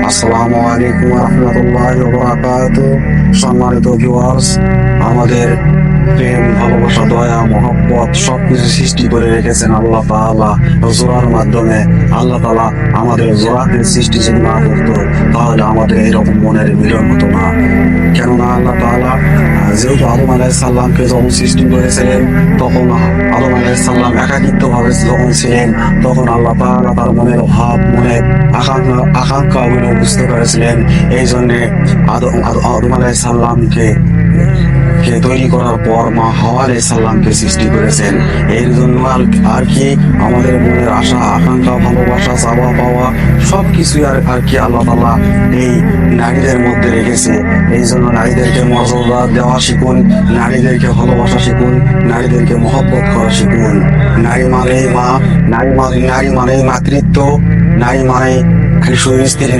আসসালামু আলাইকুম রহমতুল্লাহি ওয়া বারাকাতুহু। সম্মানিত ভিউয়ার্স, আমাদের প্রেম, ভালোবাসা, দয়া, মহব্বত সবকিছু সৃষ্টি করে রেখেছেন আল্লাহ তাআলা জোড়ার মাধ্যমে। আল্লাহ তাআলা আমাদের জোড়াকে সৃষ্টি যদি না করতো তাহলে আমাদের এরকম মনের মিলন হতো না। কেননা আল্লাহ তাআলা যেহেতু আদম আলাইহিস সালামকে যখন সৃষ্টি করেছিলেন, তখন আদম আলাইহিস সালাম একাকিত্ব ভাবে যখন ছিলেন, তখন আল্লাহ তাআলা তার মনের ভাব, মনের আকাঙ্ক্ষা গুলো বুঝতে পেরেছিলেন। এই জন্যে আদম আলাইহিস সালামকে তৈরি করার পর মা হাওয়া আলাইহিস সালামকে সৃষ্টি করেছেন। এর জন্য আর কি আমাদের মনের আশা, আকাঙ্ক্ষা, ভালোবাসা, চাওয়া পাওয়া সবকিছু আর কি আল্লাহ তাআলা এই নারীদের মধ্যে রেখেছে। এই জন্য নারীদেরকে মর্যাদা দেওয়া শিখুন, নারীদেরকে ভালোবাসা শিখুন, নারীদেরকে মহব্বত করা শিখুন। নারী মানেই মা, নারী মানে মাতৃত্ব, নারী মানে স্ত্রী।